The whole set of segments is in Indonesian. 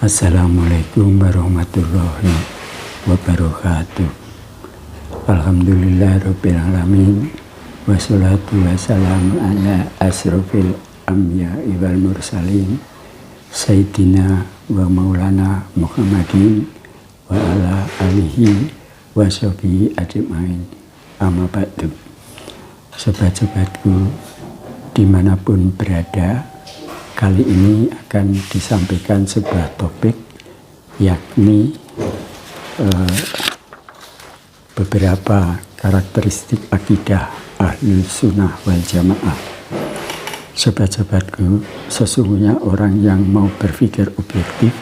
Assalamualaikum warahmatullahi wabarakatuh. Alhamdulillahirabbil alamin. Wassalatu wassalamu ala asrofil anbiya'i wal mursalin Sayyidina wa maulana Muhammadin wa ala alihi wa sahbihi ajma'in. Amma ba'du. Sobat-sobatku dimanapun berada, kali ini akan disampaikan sebuah topik, yakni beberapa karakteristik akidah Ahlus Sunnah wal Jamaah. Sobat-sobatku, sesungguhnya orang yang mau berpikir objektif,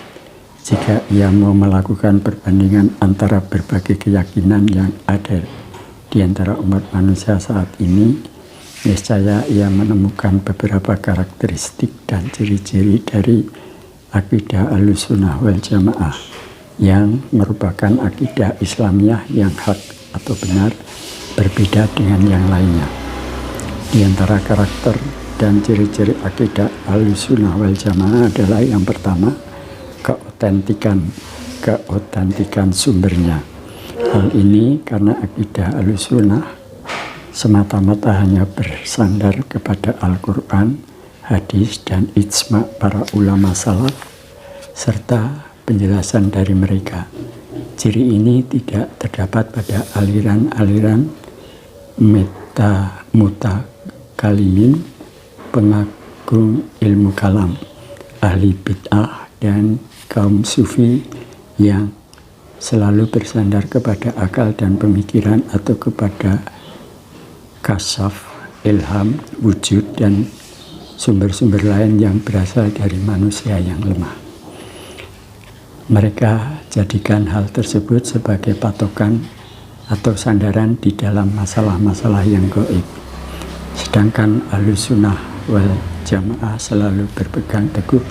jika ia mau melakukan perbandingan antara berbagai keyakinan yang ada di antara umat manusia saat ini, niscaya ia menemukan beberapa karakteristik dan ciri-ciri dari akidah Ahlus Sunnah wal Jamaah yang merupakan akidah Islamiyah yang hak atau benar, berbeda dengan yang lainnya. Di antara karakter dan ciri-ciri akidah Ahlus Sunnah wal Jamaah adalah yang pertama, keotentikan sumbernya. Hal ini karena akidah Ahlus Sunnah semata-mata hanya bersandar kepada Al-Quran, hadis, dan ijma' para ulama salaf, serta penjelasan dari mereka. Ciri ini tidak terdapat pada aliran-aliran mutakalimin, pengagung ilmu kalam, ahli bid'ah, dan kaum sufi yang selalu bersandar kepada akal dan pemikiran atau kepada kasaf, ilham, wujud, dan sumber-sumber lain yang berasal dari manusia yang lemah. Mereka jadikan hal tersebut sebagai patokan atau sandaran di dalam masalah-masalah yang gaib. Sedangkan Ahlus Sunnah wal Jamaah selalu berpegang teguh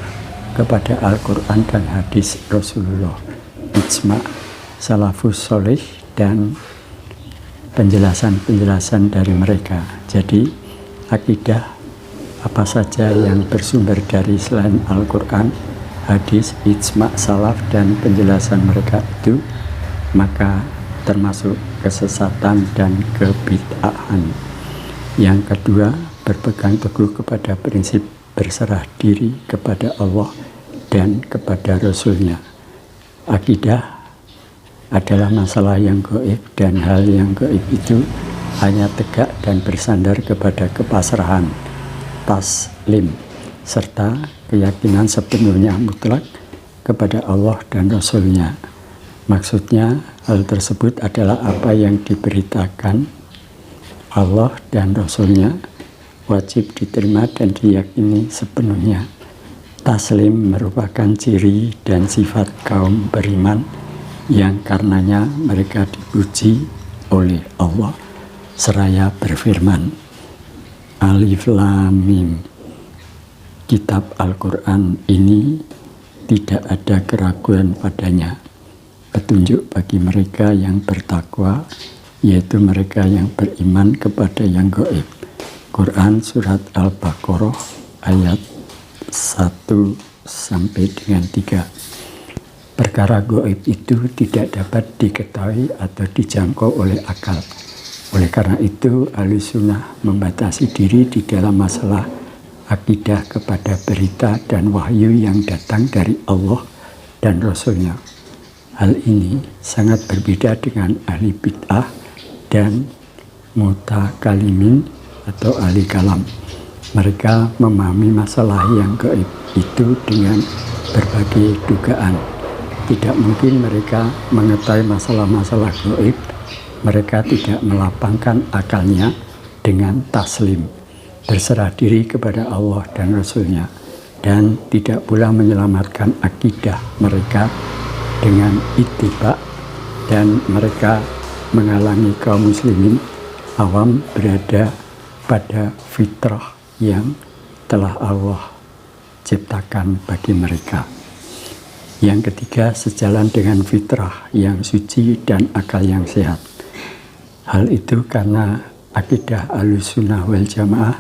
kepada Al-Quran dan hadis Rasulullah, ijma' salafus soleh, dan penjelasan-penjelasan dari mereka. Jadi akidah apa saja yang bersumber dari selain Al-Quran, hadis, ijma' salaf, dan penjelasan mereka itu, maka termasuk kesesatan dan kebid'ahan. Yang kedua, berpegang teguh kepada prinsip berserah diri kepada Allah dan kepada Rasul-Nya. Akidah adalah masalah yang gaib, dan hal yang gaib itu hanya tegak dan bersandar kepada kepasrahan, taslim, serta keyakinan sepenuhnya mutlak kepada Allah dan Rasul-Nya. Maksudnya, hal tersebut adalah apa yang diberitakan Allah dan Rasul-Nya wajib diterima dan diyakini sepenuhnya. Taslim merupakan ciri dan sifat kaum beriman yang karenanya mereka dipuji oleh Allah seraya berfirman, Alif Lam Mim, kitab Al-Quran ini tidak ada keraguan padanya, petunjuk bagi mereka yang bertakwa, yaitu mereka yang beriman kepada yang gaib. Quran Surat Al-Baqarah ayat 1-3. Perkara gaib itu tidak dapat diketahui atau dijangkau oleh akal. Oleh karena itu, Ahlus Sunnah membatasi diri di dalam masalah akidah kepada berita dan wahyu yang datang dari Allah dan Rasul-Nya. Hal ini sangat berbeda dengan ahli bid'ah dan mutakalimin atau ahli kalam. Mereka memahami masalah yang gaib itu dengan berbagai dugaan. Tidak mungkin mereka mengetahui masalah-masalah gaib. Mereka tidak melapangkan akalnya dengan taslim, berserah diri kepada Allah dan Rasul-Nya, dan tidak pula menyelamatkan akidah mereka dengan ittiba, dan mereka menghalangi kaum muslimin awam berada pada fitrah yang telah Allah ciptakan bagi mereka. Yang ketiga, sejalan dengan fitrah yang suci dan akal yang sehat. Hal itu karena akidah Ahlus Sunnah wal Jamaah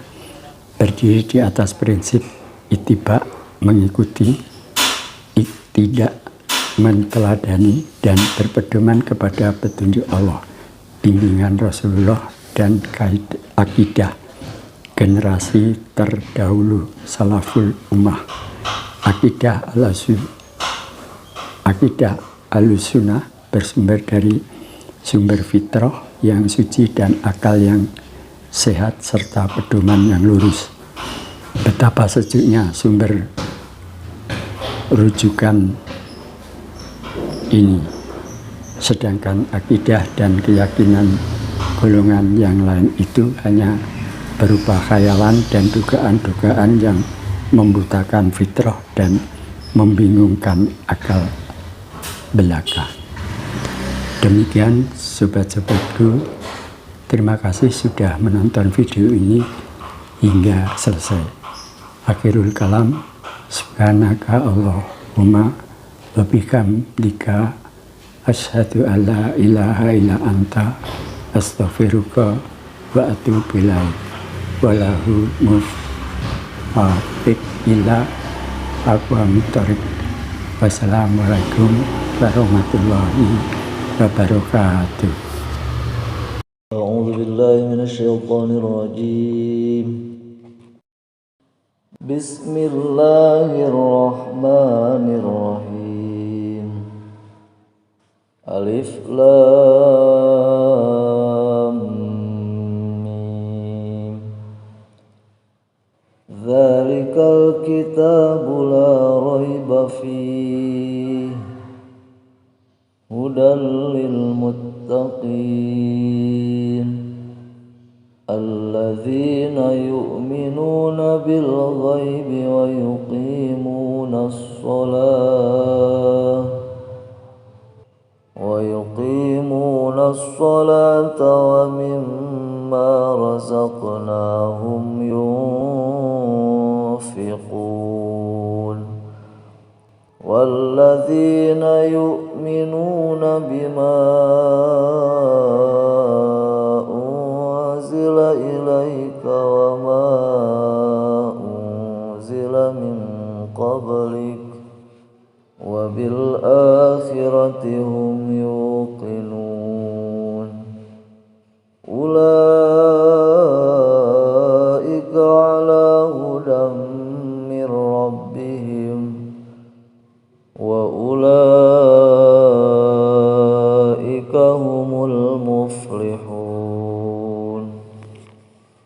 berdiri di atas prinsip ittiba, mengikuti, tidak menteladani dan berpedoman kepada petunjuk Allah, bimbingan Rasulullah dan akidah generasi terdahulu salaful ummah. Akidah al-sunnah bersumber dari sumber fitrah yang suci dan akal yang sehat serta pedoman yang lurus. Betapa sejuknya sumber rujukan ini, sedangkan akidah dan keyakinan golongan yang lain itu hanya berupa khayalan dan dugaan-dugaan yang membutakan fitrah dan membingungkan akal belaka. Demikian sobat-sobatku, terima kasih sudah menonton video ini hingga selesai. Akhirul kalam, subhanaka Allahumma wa bihamdika asyhadu an la ilaha illa anta astaghfiruka wa atubu ilaik. Walahu muwaffiq ila aqwamit thoriq. Wassalamualaikum warahmatullahi wabarakatuh. A'udzu billahi minasyaitonir rajim. Bismillahirrahmanirrahim. Alif Lam Mim. Dzalikal kitabu la raiba fihi hudan lil muttaqin alladzina yu'minuna bil ghaibi wa yuqimuna as-salata wa mimma razaqnahum yunfiqun walladzina yu'minuna bima